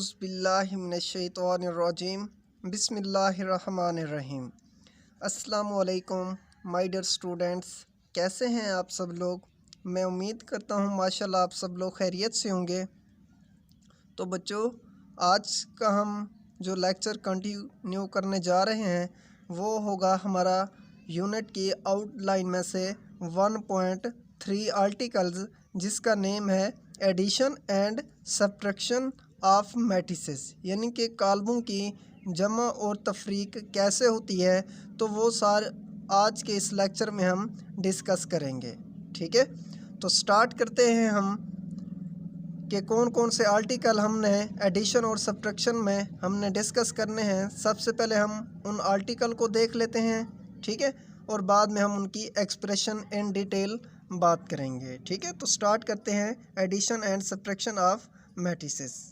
औज़ुबिल्लाहिमिनश्शैतानिर्रजीम बिस्मिल्लाहिर्रहमानिर्रहीम। अस्सलामुअलैकुम my dear students, कैसे हैं आप सब लोग। मैं उम्मीद करता हूँ माशाल्लाह आप सब लोग खैरियत से होंगे। तो बच्चों, आज का हम जो लेक्चर कंटिन्यू करने जा रहे हैं वो होगा हमारा यूनिट की आउटलाइन में से 1.3 आर्टिकल्स, जिसका नेम है addition and subtraction of matrices, यानी कि काल्बों की जमा और तफरीक कैसे होती है। तो वो आज के इस लेक्चर में हम डिस्कस करेंगे। ठीक है, तो स्टार्ट करते हैं हम कि कौन कौन से आर्टिकल हमने एडिशन और सब्ट्रैक्शन में हमने डिस्कस करने हैं। सबसे पहले हम उन आर्टिकल को देख लेते हैं, ठीक है, और बाद में हम उनकी एक्सप्रेशन इन डिटेल बात करेंगे। ठीक है, तो स्टार्ट करते हैं addition and subtraction of matrices.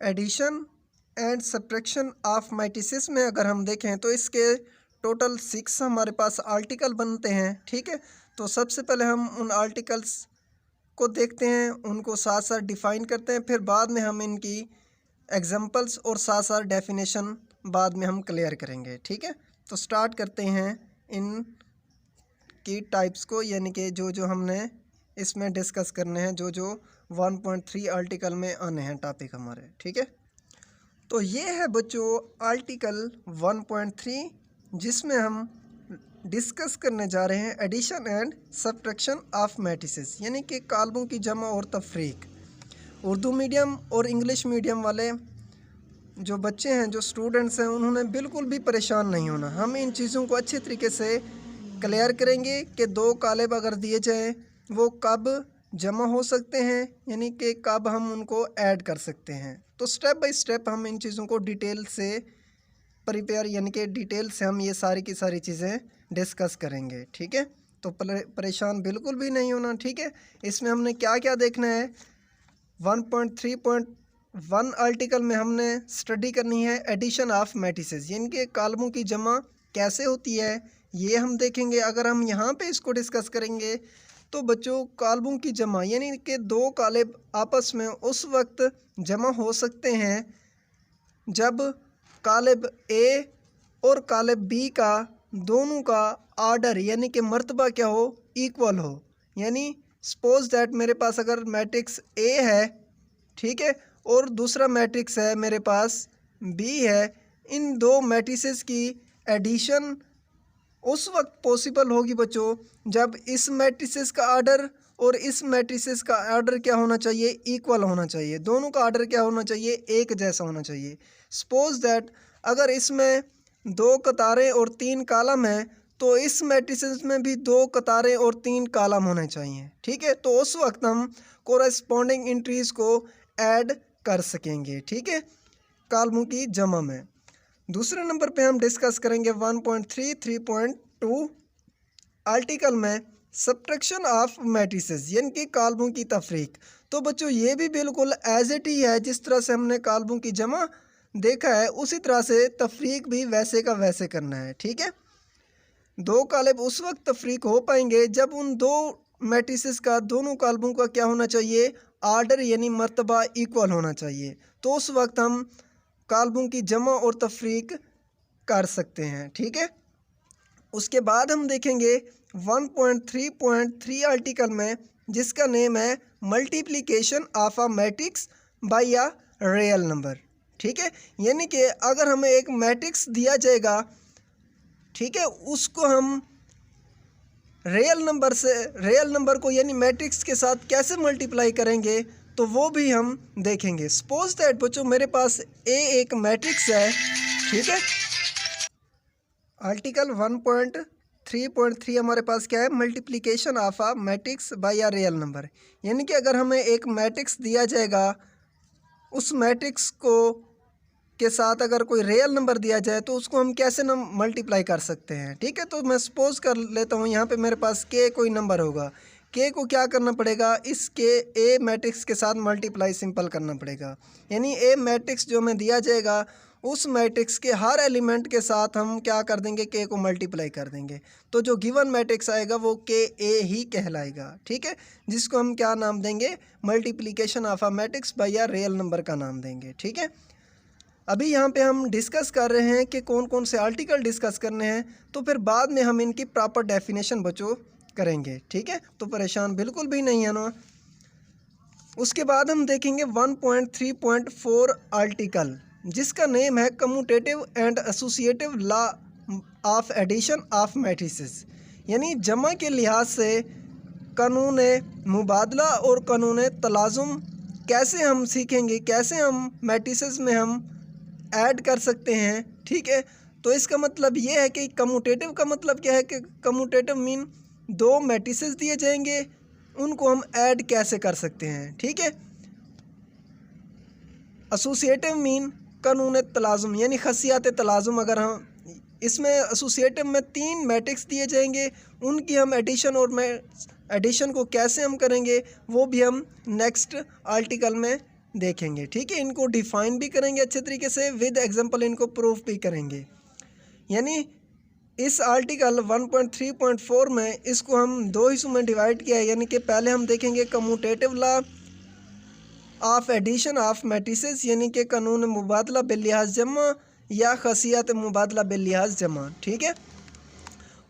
Addition and subtraction of matrices में अगर हम देखें तो इसके टोटल 6 हमारे पास आर्टिकल बनते हैं। ठीक है, तो सबसे पहले हम उन आर्टिकल्स को देखते हैं, उनको साथ साथ डिफ़ाइन करते हैं, फिर बाद में हम इनकी एग्जांपल्स और साथ साथ डेफिनेशन बाद में हम क्लियर करेंगे। ठीक है, तो स्टार्ट करते हैं इन की टाइप्स को, यानी कि जो जो हमने इसमें डिस्कस करने हैं, जो जो 1.3 आर्टिकल में आने हैं टॉपिक हमारे। ठीक है, तो ये है बच्चों आर्टिकल 1.3, जिसमें हम डिस्कस करने जा रहे हैं addition and subtraction of matrices, यानी कि काल्बों की जमा और तफरीक। उर्दू मीडियम और इंग्लिश मीडियम वाले जो बच्चे हैं, जो स्टूडेंट्स हैं, उन्होंने बिल्कुल भी परेशान नहीं होना। हम इन चीज़ों को अच्छे तरीके से क्लियर करेंगे कि दो कालेब अगर दिए जाएँ वो कब जमा हो सकते हैं, यानी कि कब हम उनको ऐड कर सकते हैं। तो स्टेप बाय स्टेप हम इन चीज़ों को डिटेल से प्रिपेयर, यानी कि डिटेल से हम ये सारी की सारी चीज़ें डिस्कस करेंगे। ठीक है, तो परेशान बिल्कुल भी नहीं होना। ठीक है, इसमें हमने क्या क्या देखना है। 1.3.1 आर्टिकल में हमने स्टडी करनी है एडिशन ऑफ मैट्रिसेस, यानी कि काल्बों की जमा कैसे होती है, ये हम देखेंगे। अगर हम यहाँ पे इसको डिस्कस करेंगे तो बच्चों काल्बों की जमा यानी कि दो कालेब आपस में उस वक्त जमा हो सकते हैं जब कालेब ए और कालेब बी का दोनों का आर्डर यानी कि मर्तबा क्या हो, इक्वल हो। यानी सपोज दैट मेरे पास अगर मैट्रिक्स ए है, ठीक है, और दूसरा मैट्रिक्स है मेरे पास बी है, इन दो मैट्रिसेस की एडिशन उस वक्त पॉसिबल होगी बच्चों जब इस मैट्रिसेस का आर्डर और इस मैट्रिसेस का आर्डर क्या होना चाहिए, इक्वल होना चाहिए। दोनों का आर्डर क्या होना चाहिए, एक जैसा होना चाहिए। सपोज दैट अगर इसमें 2 कतारें और 3 कॉलम हैं तो इस मैट्रिसेस में भी 2 कतारें और 3 कॉलम होने चाहिए। ठीक है, तो उस वक्त हम कोरेस्पॉन्डिंग एंट्रीज को ऐड कर सकेंगे। ठीक है, कॉलमों की जमा में। दूसरे नंबर पे हम डिस्कस करेंगे 1.3.3.2 आर्टिकल में सब्ट्रैक्शन ऑफ मैट्रिसेस, यानी कि काल्बों की तफरीक। तो बच्चों ये भी बिल्कुल एज इट ही है, जिस तरह से हमने काल्बों की जमा देखा है उसी तरह से तफरीक भी वैसे का वैसे करना है। ठीक है, दो कालेब उस वक्त तफरीक हो पाएंगे जब उन दो मैट्रिसेस का दोनों काल्बों का क्या होना चाहिए, आर्डर यानी मर्तबा इक्वल होना चाहिए। तो उस वक्त हम काल्बों की जमा और तफरीक कर सकते हैं। ठीक है, उसके बाद हम देखेंगे 1.3.3 आर्टिकल में, जिसका नेम है multiplication of a matrix bye a real number. ठीक है, यानी कि अगर हमें एक मैट्रिक्स दिया जाएगा, ठीक है, उसको हम रियल नंबर को यानी मैट्रिक्स के साथ कैसे मल्टीप्लाई करेंगे तो वो भी हम देखेंगे। सपोज दैट बच्चों मेरे पास ए एक मैट्रिक्स है। ठीक है, आर्टिकल 1.3.3 हमारे पास क्या है, multiplication of a matrix bye a real number. यानी कि अगर हमें एक मैट्रिक्स दिया जाएगा, उस मैट्रिक्स को के साथ अगर कोई रियल नंबर दिया जाए तो उसको हम कैसे मल्टीप्लाई कर सकते हैं। ठीक है, तो मैं सपोज कर लेता हूँ यहाँ पे मेरे पास के कोई नंबर होगा, के को क्या करना पड़ेगा, इस के ए मैट्रिक्स के साथ मल्टीप्लाई सिंपल करना पड़ेगा। यानी ए मैट्रिक्स जो हमें दिया जाएगा उस मैट्रिक्स के हर एलिमेंट के साथ हम क्या कर देंगे, के को मल्टीप्लाई कर देंगे, तो जो गिवन मैट्रिक्स आएगा वो के ए ही कहलाएगा। ठीक है, जिसको हम क्या नाम देंगे, multiplication of a matrix bye a real number का नाम देंगे। ठीक है, अभी यहाँ पे हम डिस्कस कर रहे हैं कि कौन कौन से आर्टिकल डिस्कस करने हैं, तो फिर बाद में हम इनकी प्रॉपर डेफिनेशन बच्चों करेंगे। ठीक है, तो परेशान बिल्कुल भी नहीं है ना। उसके बाद हम देखेंगे 1.3.4 आर्टिकल, जिसका नेम है commutative and associative law of addition of matrices, यानी जमा के लिहाज से कानून मुबादला और कानून तलाजुम कैसे हम सीखेंगे, कैसे हम मैट्रिसेस में हम ऐड कर सकते हैं। ठीक है, तो इसका मतलब ये है कि कम्यूटेटिव का मतलब क्या है कि कम्यूटेटिव मीन दो मैट्रिसेस दिए जाएंगे, उनको हम ऐड कैसे कर सकते हैं। ठीक है, एसोसिएटिव मीन कानून तलाजुम यानी खसियात तलाजुम, अगर हम इसमें एसोसिएटिव में 3 मैट्रिक्स दिए जाएंगे, उनकी हम एडिशन और एडिशन को कैसे हम करेंगे वो भी हम नेक्स्ट आर्टिकल में देखेंगे। ठीक है, इनको डिफाइन भी करेंगे अच्छे तरीके से, विद एग्जांपल इनको प्रूफ भी करेंगे। यानी इस आर्टिकल 1.3.4 में इसको हम 2 हिस्सों में डिवाइड किया है, यानी कि पहले हम देखेंगे commutative law of addition of matrices, यानी कि कानून मुबादला बिलिहाज जमा या खसियत मुबादला बिलिहाज जमा। ठीक है,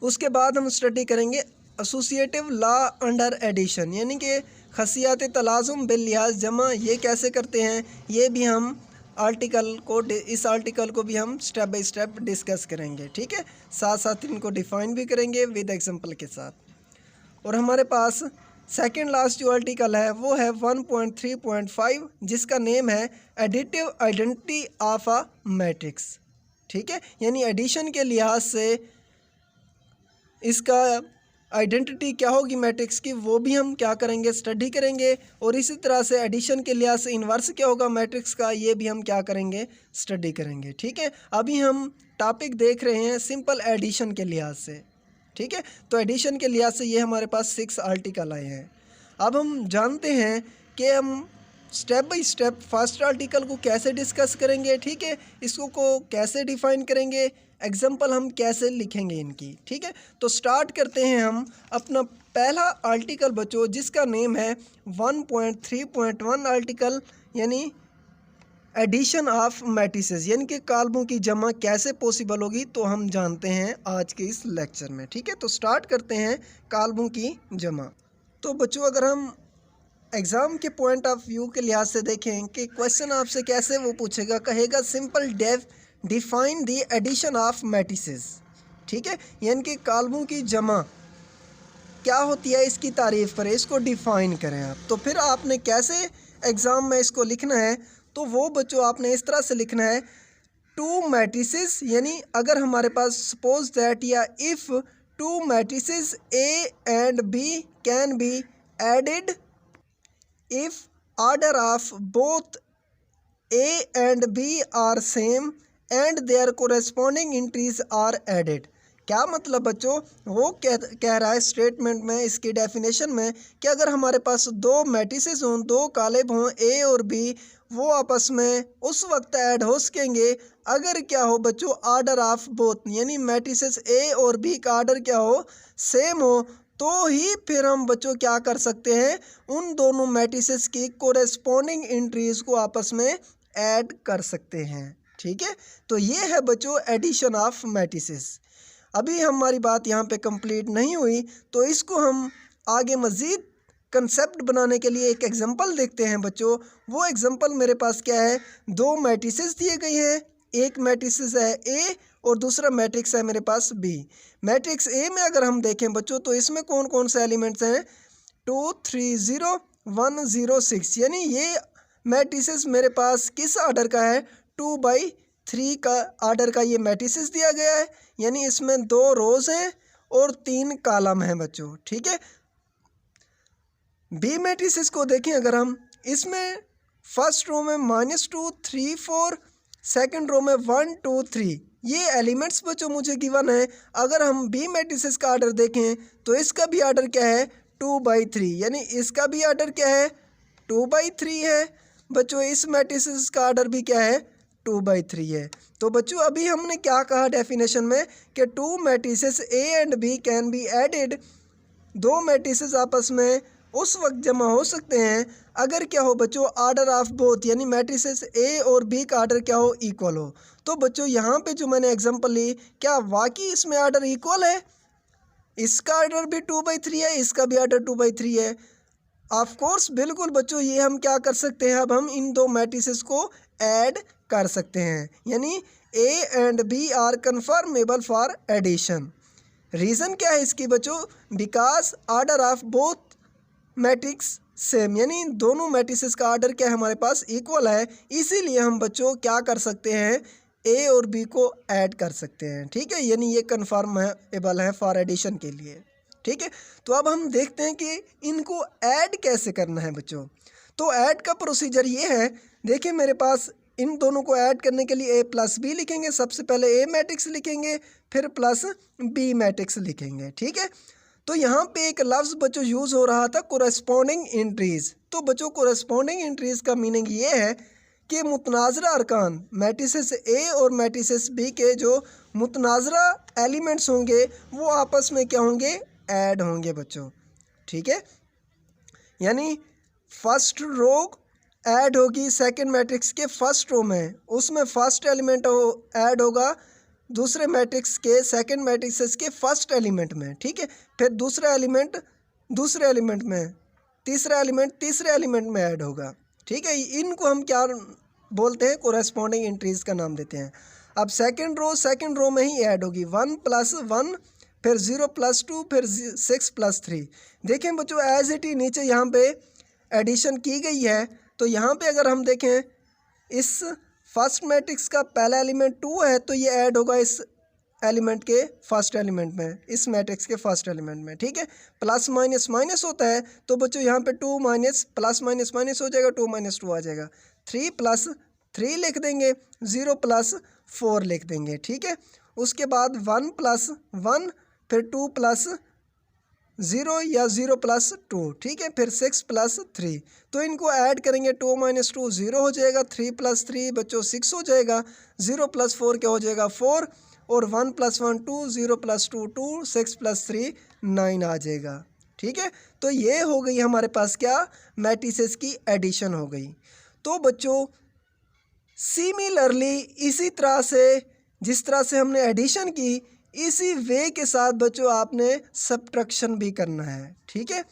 उसके बाद हम स्टडी करेंगे एसोसिएटिव लॉ अंडर एडिशन, यानी कि खसियत तलाजुम बिलिहाज जमा, ये कैसे करते हैं, ये भी हम इस आर्टिकल को भी हम स्टेप बाय स्टेप डिस्कस करेंगे। ठीक है, साथ साथ इनको डिफाइन भी करेंगे विद एग्जांपल के साथ। और हमारे पास सेकंड लास्ट जो आर्टिकल है वो है 1.3.5, जिसका नेम है additive identity of a matrix. ठीक है, यानी एडिशन के लिहाज से इसका आइडेंटिटी क्या होगी मैट्रिक्स की, वो भी हम क्या करेंगे, स्टडी करेंगे। और इसी तरह से एडिशन के लिहाज से इन्वर्स क्या होगा मैट्रिक्स का, ये भी हम क्या करेंगे, स्टडी करेंगे। ठीक है, अभी हम टॉपिक देख रहे हैं सिंपल एडिशन के लिहाज से। ठीक है, तो एडिशन के लिहाज से ये हमारे पास 6 आर्टिकल आए हैं। अब हम जानते हैं कि हम step by step first article को कैसे डिस्कस करेंगे। ठीक है, इसको कैसे डिफाइन करेंगे, एग्जाम्पल हम कैसे लिखेंगे इनकी। ठीक है, तो स्टार्ट करते हैं हम अपना पहला आर्टिकल बच्चों, जिसका नेम है 1.3.1 आर्टिकल, यानी एडिशन ऑफ मैट्रिसेस, यानी कि काल्बों की जमा कैसे पॉसिबल होगी, तो हम जानते हैं आज के इस लेक्चर में। ठीक है, तो स्टार्ट करते हैं काल्बों की जमा। तो बच्चों अगर हम एग्ज़ाम के पॉइंट ऑफ व्यू के लिहाज से देखें कि क्वेश्चन आपसे कैसे वो पूछेगा, कहेगा simple define the addition of matrices. ठीक है, यानी कि काल्बों की जमा क्या होती है, इसकी तारीफ़ करें, इसको डिफ़ाइन करें आप। तो फिर आपने कैसे एग्ज़ाम में इसको लिखना है, तो वो बच्चों आपने इस तरह से लिखना है, 2 मैट्रिसेस, यानी अगर हमारे पास सपोज दैट या if 2 matrices A and B can be added if order of both A and B are same and their corresponding entries are added। क्या मतलब बच्चों, वो कह रहा है स्टेटमेंट में, इसकी डेफिनेशन में, कि अगर हमारे पास 2 मैट्रिसेस हों, 2 कालेब हों ए और बी, वो आपस में उस वक्त ऐड हो सकेंगे अगर क्या हो बच्चों, आर्डर ऑफ बोथ, यानी मैट्रिसेस ए और बी का आर्डर क्या हो, सेम हो, तो ही फिर हम बच्चों क्या कर सकते हैं, उन दोनों मैट्रिसेस की कोरेस्पोंडिंग एंट्रीज को आपस में ऐड कर सकते हैं। ठीक है, तो ये है बच्चों एडिशन ऑफ मैट्रिसेस। अभी हमारी बात यहाँ पे कंप्लीट नहीं हुई, तो इसको हम आगे मज़ीद कंसेप्ट बनाने के लिए एक एग्जांपल देखते हैं बच्चों। वो एग्जांपल मेरे पास क्या है, 2 मैट्रिसेस दिए गए हैं, एक मैट्रिक्स है ए और दूसरा मैट्रिक्स है मेरे पास बी। मैट्रिक्स ए में अगर हम देखें बच्चों, तो इसमें कौन कौन से एलिमेंट्स हैं, 2 3 0 1 0 6, यानी ये मैट्रिसेस मेरे पास किस आर्डर का है, 2/3 का आर्डर का ये मैट्रिसेस दिया गया है, यानी इसमें 2 रोज हैं और 3 कॉलम हैं बच्चों। ठीक है, बी मैट्रिसेस को देखें अगर हम, इसमें फर्स्ट रो में -2 3 4, सेकंड रो में 1 2 3, ये एलिमेंट्स बच्चों मुझे गिवन है। अगर हम बी मैट्रिसेस का आर्डर देखें तो इसका भी आर्डर क्या है, 2/3, यानी इसका भी आर्डर क्या है, 2/3 है बच्चों। इस मैट्रिसेस का आर्डर भी क्या है, 2/3 है। तो बच्चों अभी हमने क्या कहा डेफिनेशन में कि two matrices A and B can be added, दो मैट्रिसेस आपस में उस वक्त जमा हो सकते हैं अगर क्या हो बच्चों, आर्डर ऑफ बोथ, यानी मैट्रिसेस ए और बी का आर्डर क्या हो, इक्वल हो। तो बच्चों यहाँ पे जो मैंने एग्जांपल ली, क्या वाकई इसमें आर्डर इक्वल है? इसका आर्डर भी 2/3 है, इसका भी आर्डर 2/3 है। ऑफ कोर्स बिल्कुल बच्चों, ये हम क्या कर सकते हैं, अब हम इन दो मैट्रिसेस को ऐड कर सकते हैं, यानी A and B are conformable for addition. Reason क्या है इसकी बच्चों? Because order of both matrix same, यानी दोनों मैट्रिसेस का आर्डर क्या है हमारे पास, इक्वल है। इसीलिए हम बच्चों क्या कर सकते हैं, ए और बी को ऐड कर सकते हैं। ठीक है, यानी ये कन्फर्मेबल है फॉर एडिशन के लिए। ठीक है, तो अब हम देखते हैं कि इनको ऐड कैसे करना है बच्चों। तो ऐड का प्रोसीजर ये है, देखिए मेरे पास इन दोनों को ऐड करने के लिए ए प्लस बी लिखेंगे। सबसे पहले ए मैट्रिक्स लिखेंगे, फिर प्लस बी मैट्रिक्स लिखेंगे। ठीक है, तो यहाँ पे एक लफ्ज़ बच्चों यूज़ हो रहा था कोरेस्पॉन्डिंग इंट्रीज। तो बच्चों कोरेस्पॉन्डिंग इंट्रीज का मीनिंग ये है कि मुतनाज़रा अरकान मैट्रिसेस ए और मैट्रिसेस बी के जो मुतनाज़रा एलिमेंट्स होंगे वो आपस में क्या होंगे, ऐड होंगे बच्चों। ठीक है, यानी फर्स्ट रो ऐड होगी सेकंड मैट्रिक्स के फर्स्ट रो में, उसमें फर्स्ट एलिमेंट ऐड होगा दूसरे मैट्रिक्स के सेकंड मैट्रिक्स के फर्स्ट एलिमेंट में। ठीक है, फिर दूसरा एलिमेंट दूसरे एलिमेंट में, तीसरा एलिमेंट तीसरे एलिमेंट में ऐड होगा। ठीक है, इनको हम क्या बोलते हैं, कोरेस्पॉन्डिंग इंट्रीज का नाम देते हैं। अब सेकंड रो में ही ऐड होगी 1 + 1, फिर 0 + 2, फिर 6 + 3। देखें बच्चों एज इट ही नीचे यहाँ पे एडिशन की गई है। तो यहाँ पे अगर हम देखें इस फर्स्ट मैट्रिक्स का पहला एलिमेंट 2 है, तो ये ऐड होगा इस एलिमेंट के फर्स्ट एलिमेंट में, इस मैट्रिक्स के फर्स्ट एलिमेंट में। ठीक है, प्लस माइनस माइनस होता है, तो बच्चों यहाँ पे 2 माइनस प्लस माइनस माइनस हो जाएगा, 2 - 2 आ जाएगा। 3 + 3 लिख देंगे, 0 + 4 लिख देंगे। ठीक है, उसके बाद 1 + 1, फिर 2 + 0 या 0 + 2। ठीक है, फिर 6 + 3। तो इनको ऐड करेंगे, 2 - 2 0 हो जाएगा, 3 + 3 बच्चों 6 हो जाएगा, 0 + 4 क्या हो जाएगा 4, और 1 + 1 2, 0 + 2 2, 6 + 3 9 आ जाएगा। ठीक है, तो ये हो गई हमारे पास क्या, मैट्रिसेस की एडिशन हो गई। तो बच्चों सिमिलरली इसी तरह से जिस तरह से हमने एडिशन की, इसी वे के साथ बच्चों आपने सब्ट्रैक्शन भी करना है। ठीक है,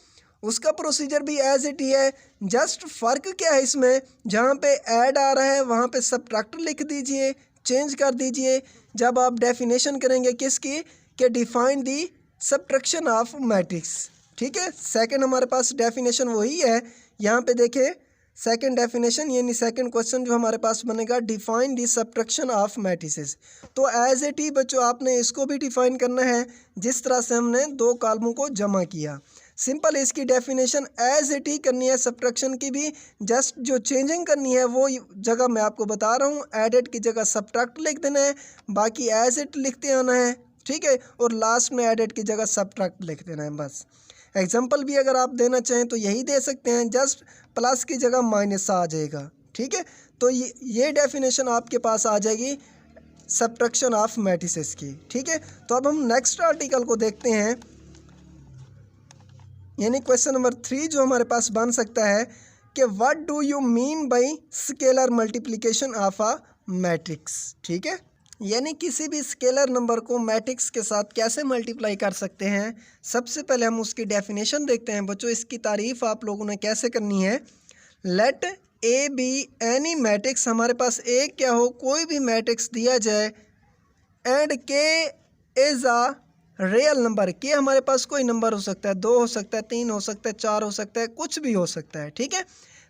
उसका प्रोसीजर भी एज इट ही है, जस्ट फ़र्क क्या है इसमें, जहाँ पे ऐड आ रहा है वहाँ पे सब्ट्रैक्ट लिख दीजिए, चेंज कर दीजिए। जब आप डेफिनेशन करेंगे किसकी, कि define the subtraction of matrix. ठीक है, सेकंड हमारे पास डेफिनेशन वही है। यहाँ पे देखें सेकंड डेफिनेशन, यानी सेकंड क्वेश्चन जो हमारे पास बनेगा, define the subtraction of matrices. तो एज इट ही बच्चों आपने इसको भी डिफाइन करना है जिस तरह से हमने दो कॉलमों को जमा किया। सिंपल इसकी डेफिनेशन एज इट ही करनी है, सब्ट्रैक्शन की भी जस्ट जो चेंजिंग करनी है वो जगह मैं आपको बता रहा हूँ। एडेड की जगह सब्ट्रैक्ट लिख देना है, बाकी एज इट लिखते आना है। ठीक है, और लास्ट में एडेड की जगह सब्ट्रैक्ट लिख देना है बस। एग्जाम्पल भी अगर आप देना चाहें तो यही दे सकते हैं, जस्ट प्लस की जगह माइनस आ जाएगा। ठीक है, तो ये डेफिनेशन आपके पास आ जाएगी सब्ट्रैक्शन ऑफ मैट्रिसेस की। ठीक है, तो अब हम नेक्स्ट आर्टिकल को देखते हैं, यानी क्वेश्चन नंबर 3 जो हमारे पास बन सकता है कि what do you mean by scalar multiplication of a matrix. ठीक है, यानी किसी भी स्केलर नंबर को मैट्रिक्स के साथ कैसे मल्टीप्लाई कर सकते हैं। सबसे पहले हम उसकी डेफिनेशन देखते हैं बच्चों। इसकी तारीफ़ आप लोगों ने कैसे करनी है, let A B any matrix, हमारे पास एक क्या हो, कोई भी मैट्रिक्स दिया जाए, एंड के इज़ अ रियल नंबर। के हमारे पास कोई नंबर हो सकता है, 2 हो सकता है, 3 हो सकता है, 4 हो सकता है, कुछ भी हो सकता है। ठीक है,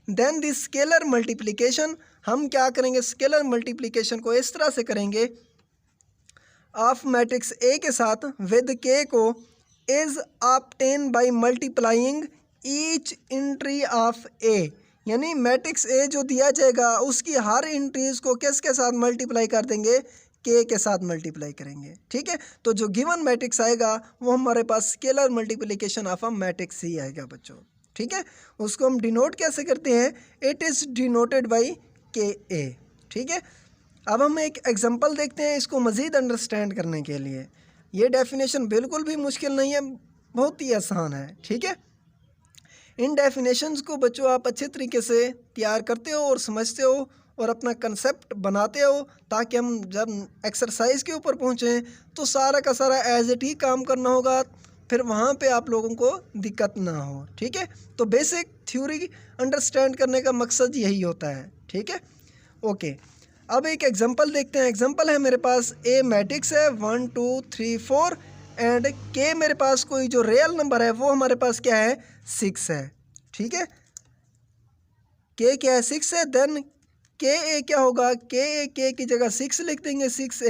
देन द स्केलर मल्टीप्लिकेशन, हम क्या करेंगे, स्केलर मल्टीप्लिकेशन को इस तरह से करेंगे ऑफ मैट्रिक्स ए के साथ विद के को is obtain by multiplying each entry of A, यानी मैट्रिक्स ए जो दिया जाएगा उसकी हर एंट्रीज को किसके साथ मल्टीप्लाई कर देंगे, के साथ मल्टीप्लाई करेंगे। ठीक है, तो जो गिवन मैट्रिक्स आएगा वो हमारे पास scalar multiplication of a matrix ही आएगा बच्चों। ठीक है, उसको हम डिनोट कैसे करते हैं, इट इज़ डिनोटेड बाई के ए। ठीक है, अब हम एक एग्जांपल देखते हैं इसको मज़ीद अंडरस्टैंड करने के लिए। ये डेफिनेशन बिल्कुल भी मुश्किल नहीं है, बहुत ही आसान है, ठीक है। इन डेफिनेशंस को बच्चों आप अच्छे तरीके से तैयार करते हो और समझते हो और अपना कंसेप्ट बनाते हो, ताकि हम जब एक्सरसाइज के ऊपर पहुँचें तो सारा का सारा एज इट ही काम करना होगा, फिर वहाँ पे आप लोगों को दिक्कत ना हो, ठीक है। तो बेसिक थ्योरी अंडरस्टैंड करने का मकसद यही होता है, ठीक है। ओके, अब एक एग्जांपल देखते हैं। एग्जांपल है मेरे पास ए मैट्रिक्स है 1 2 3 4 एंड के मेरे पास कोई जो रियल नंबर है वो हमारे पास क्या है 6 है, ठीक है। के क्या है 6 है, देन के ए क्या होगा, के की जगह 6 लिख देंगे, 6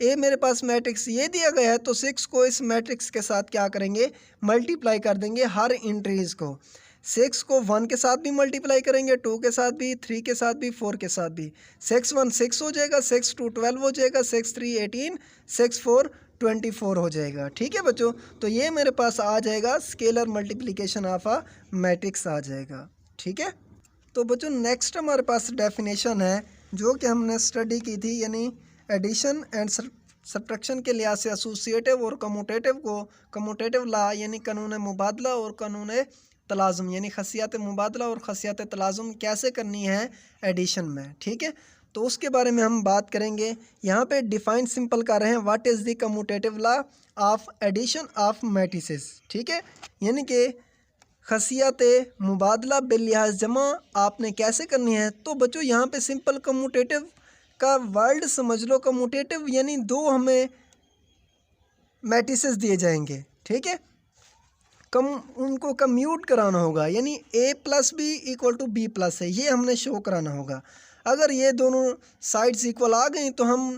ए मेरे पास मैट्रिक्स ये दिया गया है तो 6 को इस मैट्रिक्स के साथ क्या करेंगे मल्टीप्लाई कर देंगे हर इंट्रीज को। 6 को 1 के साथ भी मल्टीप्लाई करेंगे, 2 के साथ भी, 3 के साथ भी, 4 के साथ भी। 6 1 6 हो जाएगा, 6 2 12 हो जाएगा, 6 3 18, 6 4 24 हो जाएगा, ठीक है बच्चों। तो ये मेरे पास आ जाएगा scalar multiplication of a matrix आ जाएगा, ठीक है। तो बच्चों नेक्स्ट हमारे पास डेफिनेशन है जो कि हमने स्टडी की थी, यानी एडिशन एंड सब्ट्रैक्शन के लिहाज से एसोसिएटिव और कम्यूटेटिव को, कम्यूटेटिव ला यानी कानून मुबादला और कानून तलाज़ुम यानी खसियात मुबादला और खसियात तलाज़ुम कैसे करनी है एडिशन में, ठीक है। तो उसके बारे में हम बात करेंगे। यहाँ पे डिफाइन सिंपल कर रहे हैं, what is the commutative law of addition of matrices, ठीक है। यानी कि खसियत मुबादला बिलिहाज जमा आपने कैसे करनी है। तो बच्चों यहाँ पे सिंपल कम्यूटेटिव का वर्ड समझ लो। कम्यूटेटिव यानी दो हमें मैट्रिसेस दिए जाएंगे, ठीक है, उनको कम्यूट कराना होगा, यानी A plus B equal to B plus है, ये हमने शो कराना होगा। अगर ये दोनों साइड्स इक्वल आ गई तो हम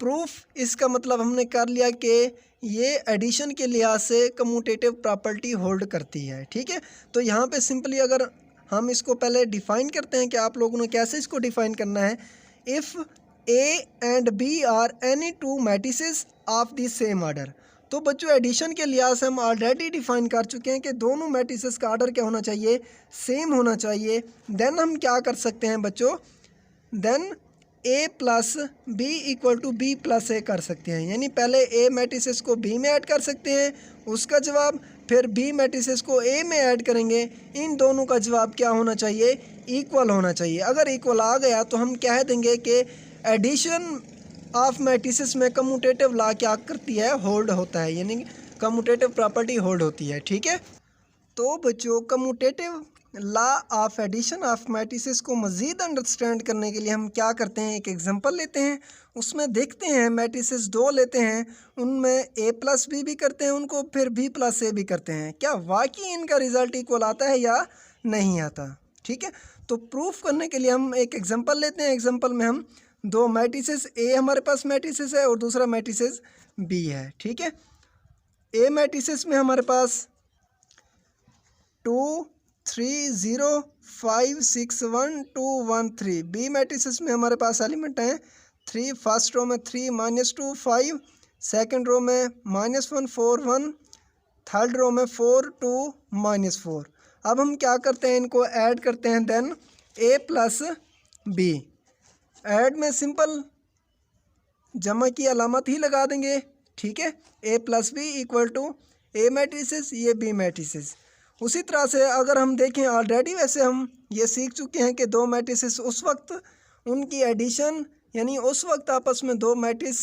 प्रूफ, इसका मतलब हमने कर लिया कि ये एडिशन के लिहाज से कम्यूटेटिव प्रॉपर्टी होल्ड करती है, ठीक है। तो यहाँ पे सिंपली अगर हम इसको पहले डिफ़ाइन करते हैं कि आप लोगों ने कैसे इसको डिफ़ाइन करना है। If A and B are any two matrices of the same order. तो बच्चों एडिशन के लिहाज से हम ऑलरेडी डिफ़ाइन कर चुके हैं कि दोनों मैट्रिसेस का आर्डर क्या होना चाहिए, सेम होना चाहिए। देन हम क्या कर सकते हैं बच्चों, then A plus B equal to B plus A कर सकते हैं, यानी पहले ए मैट्रिसेस को बी में ऐड कर सकते हैं उसका जवाब, फिर बी मैट्रिसेस को ए में ऐड करेंगे, इन दोनों का जवाब क्या होना चाहिए, इक्वल होना चाहिए। अगर इक्वल आ गया तो हम कह देंगे कि एडिशन ऑफ मैट्रिसेस में कम्यूटेटिव लॉ क्या करती है, होल्ड होता है, यानी कम्यूटेटिव प्रॉपर्टी होल्ड होती है, ठीक है। तो बच्चों commutative law of addition of matrices को मज़ीद अंडरस्टैंड करने के लिए हम क्या करते हैं, एक एग्जांपल लेते हैं, उसमें देखते हैं मैट्रिसेस दो लेते हैं, उनमें ए प्लस बी भी करते हैं उनको, फिर बी प्लस ए भी करते हैं, क्या वाकई इनका रिज़ल्ट इक्वल आता है या नहीं आता, ठीक है। तो प्रूफ करने के लिए हम एक एग्जांपल लेते हैं। एग्जांपल में हम दो मैट्रिसेस, ए हमारे पास मैट्रिसेस है और दूसरा मैट्रिसेस बी है, ठीक है। ए मैट्रिसेस में हमारे पास 2 3 0 5 6 1 2 1 3। बी मैट्रिसेस में हमारे पास एलिमेंट हैं 3, फर्स्ट रो में 3 -2 5, सेकंड रो में -1 4 1, थर्ड रो में 4 2 -4। अब हम क्या करते हैं, इनको ऐड करते हैं, then A plus B. Add में सिंपल जमा की अलामत ही लगा देंगे, ठीक है। A plus B equal to A matrices, ये बी मैट्रिसेस। उसी तरह से अगर हम देखें ऑलरेडी वैसे हम ये सीख चुके हैं कि दो मैट्रिसेस उस वक्त उनकी एडिशन यानी उस वक्त आपस में दो मैट्रिस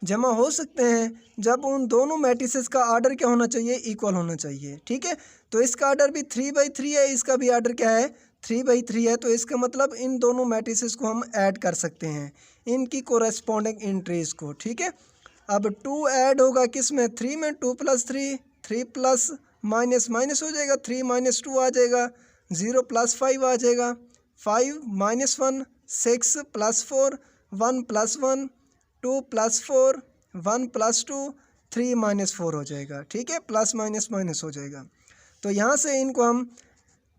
जमा हो सकते हैं जब उन दोनों मैट्रिसेस का आर्डर क्या होना चाहिए, इक्वल होना चाहिए, ठीक है। तो इसका आर्डर भी 3/3 है, इसका भी आर्डर क्या है 3/3 है। तो इसका मतलब इन दोनों मैट्रिसेस को हम ऐड कर सकते हैं इनकी कोरेस्पोंडिंग इंट्रीज को, ठीक है। अब 2 ऐड होगा किस में, 3 में, 2 + 3, 3 प्लस माइनस माइनस हो जाएगा, 3 - 2 आ जाएगा, 0 + 5 आ जाएगा, 5 - 1 6 + 4 1 + 1 2 + 4 1 + 2 3 - 4 हो जाएगा, ठीक है, प्लस माइनस माइनस हो जाएगा। तो यहाँ से इनको हम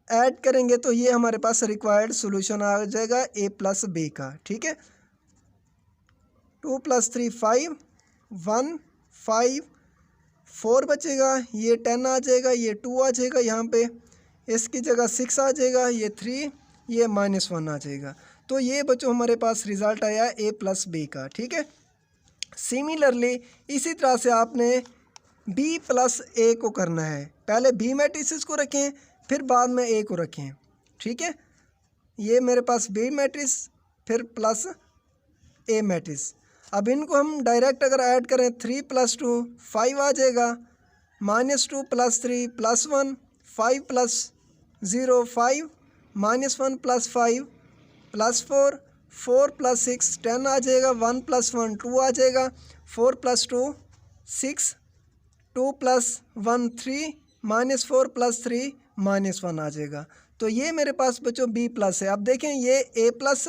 ऐड करेंगे तो ये हमारे पास रिक्वायर्ड सॉल्यूशन आ जाएगा ए प्लस बी का, ठीक है। 2 + 3 5 1 5 4 बचेगा, ये 10 आ जाएगा, ये 2 आ जाएगा, यहाँ पे इसकी जगह 6 आ जाएगा, ये 3, ये -1 आ जाएगा। तो ये बच्चों हमारे पास रिज़ल्ट आया ए प्लस बी का। ठीक है, सिमिलरली इसी तरह से आपने बी प्लस ए को करना है। पहले बी मैट्रिसेस को रखें, फिर बाद में ए को रखें। ठीक है, ये मेरे पास बी मैट्रिक्स फिर प्लस ए मैट्रिक्स। अब इनको हम डायरेक्ट अगर ऐड करें 3 + 2 5 आ जाएगा, -2 + 3 + 1 5 + 0 5 -1 + 5 + 4 4 + 6 10 आ जाएगा, 1 + 1 2 आ जाएगा, 4 + 2 6 2 + 1 3 -4 + 3 -1 आ जाएगा। तो ये मेरे पास बच्चों बी प्लस है। अब देखें ये ए प्लस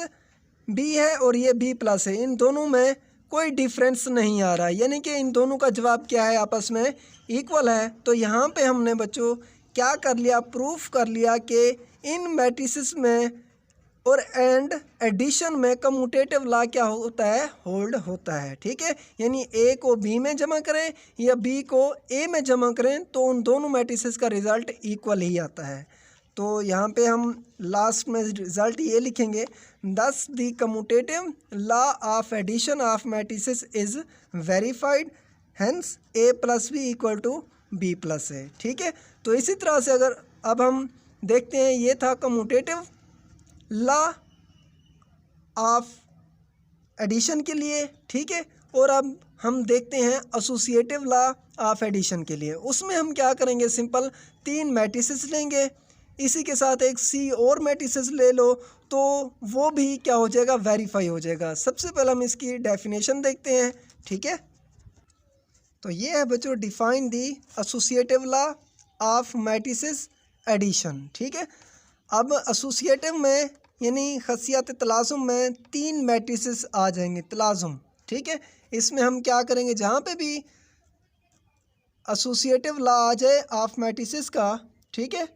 बी है और ये बी प्लस है, इन दोनों में कोई डिफरेंस नहीं आ रहा, यानी कि इन दोनों का जवाब क्या है, आपस में इक्वल है। तो यहाँ पे हमने बच्चों क्या कर लिया, प्रूफ कर लिया कि इन मैट्रिसेस में और एंड एडिशन में कम्यूटेटिव लॉ क्या होता है, होल्ड होता है। ठीक है, यानी ए को बी में जमा करें या बी को ए में जमा करें तो उन दोनों मैट्रिसेस का रिज़ल्ट इक्वल ही आता है। तो यहाँ पे हम लास्ट में रिज़ल्ट ये लिखेंगे, thus the commutative law of addition of matrices is verified, hence A plus B equal to B plus है। ठीक है, तो इसी तरह से अगर अब हम देखते हैं, ये था कम्यूटेटिव लॉ ऑफ एडिशन के लिए। ठीक है, और अब हम देखते हैं एसोसिएटिव लॉ ऑफ एडिशन के लिए। उसमें हम क्या करेंगे, सिंपल 3 मैट्रिसेस लेंगे, इसी के साथ एक सी और मैट्रिसेस ले लो तो वो भी क्या हो जाएगा, वेरीफाई हो जाएगा। सबसे पहले हम इसकी डेफिनेशन देखते हैं। ठीक है, तो ये है बच्चों define the associative law of matrices addition. ठीक है, अब एसोसिएटिव में यानी खसियत तलाज़ुम में 3 मैट्रिसेस आ जाएंगे, तलाज़ुम। ठीक है, इसमें हम क्या करेंगे, जहाँ पे भी एसोसिएटिव लॉ आ जाए ऑफ मैट्रिसेस का, ठीक है,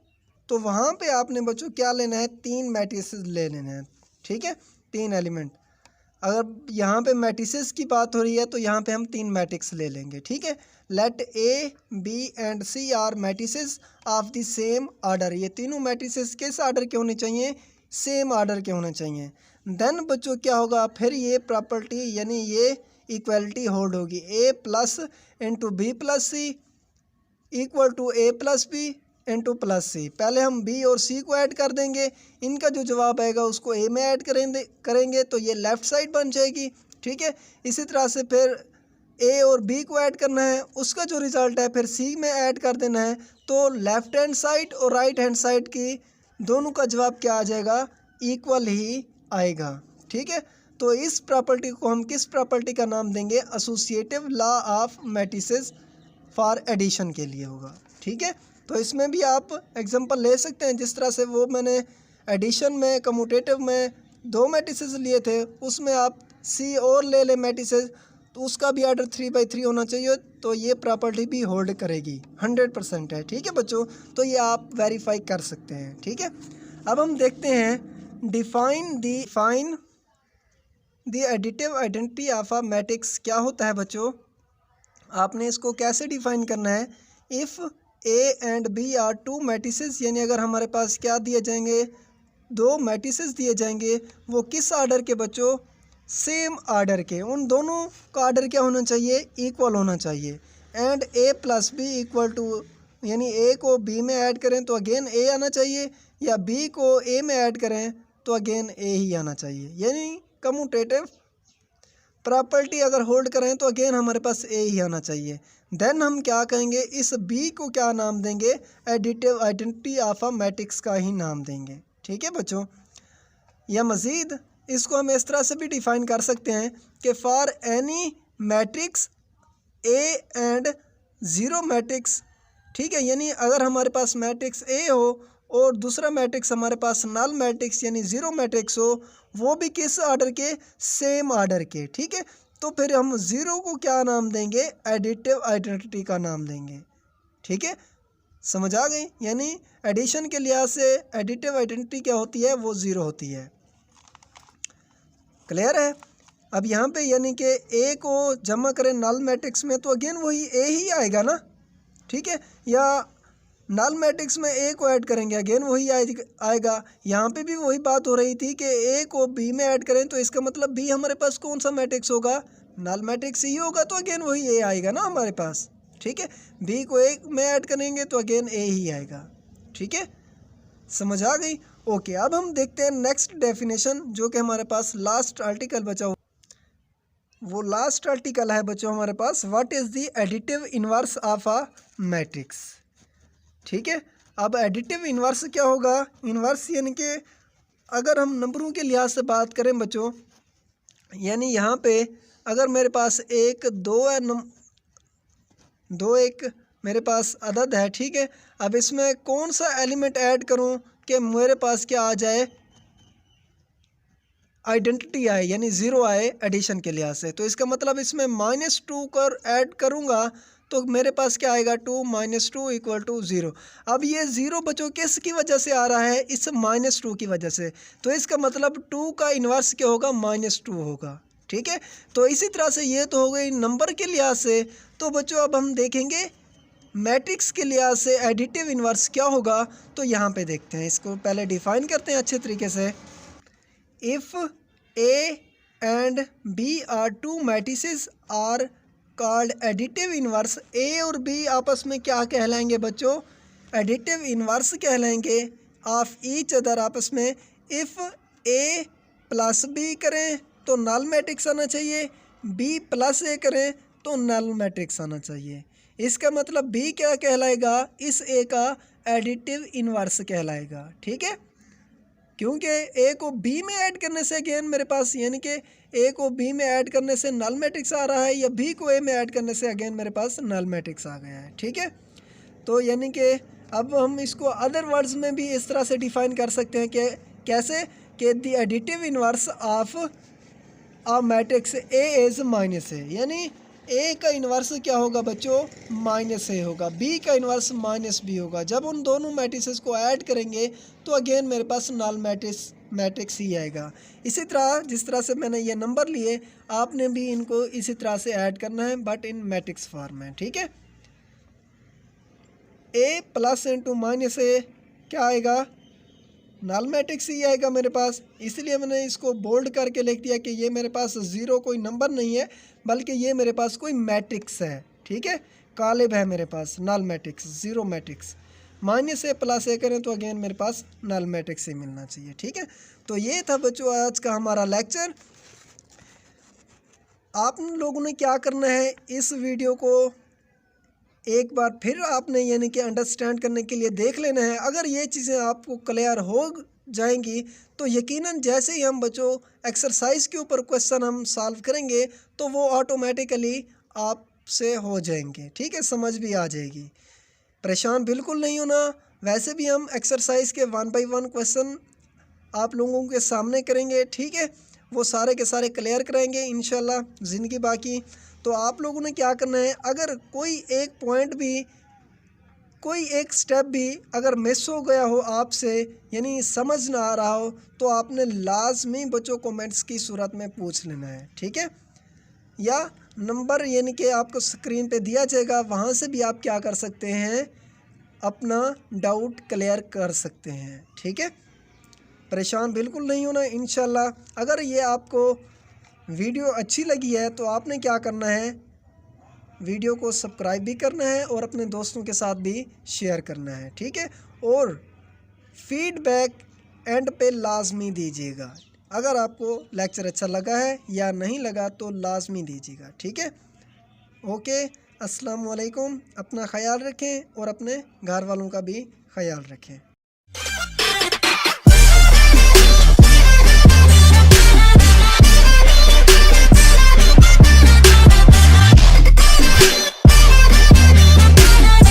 तो वहाँ पे आपने बच्चों क्या लेना है, 3 मैट्रिसेस ले लेने हैं। ठीक है, 3 एलिमेंट। अगर यहाँ पे मैट्रिसेस की बात हो रही है तो यहाँ पे हम 3 मैट्रिक्स ले लेंगे। ठीक है, let A B and C are matrices of the same order. ये तीनों मैट्रिसेस किस आर्डर के होने चाहिए, सेम आर्डर के होने चाहिए। देन बच्चों क्या होगा, फिर ये प्रॉपर्टी यानी ये इक्वलिटी होल्ड होगी, A plus into B plus C equal to A plus B into plus C. पहले हम बी और सी को ऐड कर देंगे, इनका जो जवाब आएगा उसको ए में ऐड करेंगे तो ये लेफ़्ट साइड बन जाएगी। ठीक है, इसी तरह से फिर ए और बी को ऐड करना है, उसका जो रिज़ल्ट है फिर सी में ऐड कर देना है, तो लेफ़्ट हैंड साइड और राइट हैंड साइड की दोनों का जवाब क्या आ जाएगा, इक्वल ही आएगा। ठीक है, तो इस प्रॉपर्टी को हम किस प्रॉपर्टी का नाम देंगे, associative law of matrices for addition के लिए होगा। ठीक है, तो इसमें भी आप एग्जांपल ले सकते हैं, जिस तरह से वो मैंने एडिशन में कम्यूटेटिव में 2 मैट्रिसेस लिए थे, उसमें आप सी और ले लें मैट्रिसेस तो उसका भी ऑर्डर 3/3 होना चाहिए, तो ये प्रॉपर्टी भी होल्ड करेगी, 100% है। ठीक है बच्चों, तो ये आप वेरीफाई कर सकते हैं। ठीक है, अब हम देखते हैं define the additive identity of a matrix क्या होता है बच्चों। आपने इसको कैसे डिफाइन करना है, if A and B are 2 matrices, यानी अगर हमारे पास क्या दिए जाएंगे, 2 मैट्रिसेस दिए जाएंगे, वो किस आर्डर के बच्चों, सेम आर्डर के, उन दोनों का आर्डर क्या होना चाहिए, इक्वल होना चाहिए। And A plus B equal to, यानी ए को बी में ऐड करें तो अगेन ए आना चाहिए, या बी को ए में ऐड करें तो अगेन ए ही आना चाहिए, यानी कम्यूटेटिव प्रॉपर्टी अगर होल्ड करें तो अगेन हमारे पास ए ही आना चाहिए। देन हम क्या कहेंगे, इस बी को क्या नाम देंगे, additive identity of a matrix का ही नाम देंगे। ठीक है बच्चों, या मज़ीद इसको हम इस तरह से भी डिफ़ाइन कर सकते हैं कि for any matrix A and zero matrix. ठीक है, यानी अगर हमारे पास मैट्रिक्स ए हो और दूसरा मैट्रिक्स हमारे पास नल मैट्रिक्स यानी ज़ीरो मैट्रिक्स हो, वो भी किस आर्डर के, सेम आर्डर के। ठीक है, तो फिर हम ज़ीरो को क्या नाम देंगे, एडिटिव आइडेंटिटी का नाम देंगे। ठीक है, समझ आ गई, यानी एडिशन के लिहाज से एडिटिव आइडेंटिटी क्या होती है, वो ज़ीरो होती है। क्लियर है। अब यहाँ पे यानी कि ए को जमा करें नल मैट्रिक्स में तो अगेन वही ए ही आएगा ना। ठीक है, या नल मैट्रिक्स में ए को ऐड करेंगे अगेन वही आएगा। यहाँ पे भी वही बात हो रही थी कि ए को बी में ऐड करें तो इसका मतलब बी हमारे पास कौन सा मैट्रिक्स होगा, नल मैट्रिक्स ही होगा, तो अगेन वही ए आएगा ना हमारे पास। ठीक है, बी को ए में ऐड करेंगे तो अगेन ए ही आएगा। ठीक है, समझ आ गई। ओके, अब हम देखते हैं नेक्स्ट डेफिनेशन जो कि हमारे पास लास्ट आर्टिकल बचा हुआ। वो लास्ट आर्टिकल है बच्चों हमारे पास, what is the additive inverse of a matrix. ठीक है, अब एडिटिव इन्वर्स क्या होगा, इन्वर्स यानी कि अगर हम नंबरों के लिहाज से बात करें बच्चों, यानी यहाँ पे अगर मेरे पास एक दो है दो एक मेरे पास अदद है। ठीक है, अब इसमें कौन सा एलिमेंट ऐड करूँ कि मेरे पास क्या आ जाए, आइडेंटिटी आए यानी ज़ीरो आए एडिशन के लिहाज से। तो इसका मतलब इसमें -2 कर ऐड करूँगा तो मेरे पास क्या आएगा, 2 - 2 = 0। अब ये ज़ीरो बच्चों किस की वजह से आ रहा है, इस -2 की वजह से। तो इसका मतलब 2 का इन्वर्स क्या होगा, -2 होगा। ठीक है, तो इसी तरह से ये तो हो गई नंबर के लिहाज से। तो बच्चों अब हम देखेंगे मैट्रिक्स के लिहाज से एडिटिव इन्वर्स क्या होगा। तो यहाँ पे देखते हैं, इसको पहले डिफाइन करते हैं अच्छे तरीके से। If A and B are two matrices are called additive inverse। A और B आपस में क्या कहलाएंगे बच्चों, एडिटिव इन्वर्स कहलाएंगे ऑफ ईच अदर आपस में। इफ़ A + B करें तो नल मैट्रिक्स आना चाहिए, B + A करें तो नल मैट्रिक्स आना चाहिए। इसका मतलब B क्या कहलाएगा, इस A का एडिटिव इन्वर्स कहलाएगा। ठीक है, क्योंकि ए को बी में ऐड करने से अगेन मेरे पास यानी कि ए को बी में ऐड करने से नल मैट्रिक्स आ रहा है, या बी को ए में ऐड करने से अगेन मेरे पास नल मैट्रिक्स आ गया है। ठीक है, तो यानी कि अब हम इसको अदर वर्ड्स में भी इस तरह से डिफाइन कर सकते हैं कि कैसे, कि the additive inverse of a matrix A is -A, यानी ए का इन्वर्स क्या होगा बच्चों, -A होगा, बी का इन्वर्स -B होगा। जब उन दोनों मैट्रिसेस को ऐड करेंगे तो अगेन मेरे पास नल मैट्रिक्स ही आएगा। इसी तरह जिस तरह से मैंने ये नंबर लिए, आपने भी इनको इसी तरह से ऐड करना है बट इन मैट्रिक्स फॉर्म में। ठीक है, A + -A क्या आएगा, नल मैट्रिक्स ही आएगा मेरे पास। इसलिए मैंने इसको बोल्ड करके लिख दिया कि ये मेरे पास ज़ीरो कोई नंबर नहीं है, बल्कि ये मेरे पास कोई मैट्रिक्स है। ठीक है, कालिब है मेरे पास, null matrix, zero matrix. -A + A करें तो अगेन मेरे पास नल मैट्रिक्स ही मिलना चाहिए। ठीक है, तो ये था बच्चों आज का हमारा लेक्चर। आप लोगों ने क्या करना है, इस वीडियो को एक बार फिर आपने यानी कि अंडरस्टैंड करने के लिए देख लेना है। अगर ये चीज़ें आपको क्लियर हो जाएंगी तो यकीनन जैसे ही हम बच्चों एक्सरसाइज के ऊपर क्वेश्चन हम सॉल्व करेंगे तो वो ऑटोमेटिकली आपसे हो जाएंगे। ठीक है, समझ भी आ जाएगी, परेशान बिल्कुल नहीं होना। वैसे भी हम एक्सरसाइज के 1 बाय 1 क्वेश्चन आप लोगों के सामने करेंगे। ठीक है, वो सारे के सारे क्लियर कराएंगे इंशाल्लाह ज़िंदगी बाकी। तो आप लोगों ने क्या करना है, अगर कोई एक पॉइंट भी, कोई एक स्टेप भी अगर मिस हो गया हो आपसे, यानी समझ ना आ रहा हो, तो आपने लाजमी बच्चों कमेंट्स की सूरत में पूछ लेना है। ठीक है, या नंबर यानी कि आपको स्क्रीन पे दिया जाएगा, वहाँ से भी आप क्या कर सकते हैं, अपना डाउट क्लियर कर सकते हैं। ठीक है, परेशान बिल्कुल नहीं होना इंशाल्लाह। अगर ये आपको वीडियो अच्छी लगी है तो आपने क्या करना है, वीडियो को सब्सक्राइब भी करना है और अपने दोस्तों के साथ भी शेयर करना है। ठीक है, और फीडबैक एंड पे लाजमी दीजिएगा। अगर आपको लेक्चर अच्छा लगा है या नहीं लगा तो लाजमी दीजिएगा। ठीक है, ओके, अस्सलाम वालेकुम। अपना ख्याल रखें और अपने घर वालों का भी ख्याल रखें।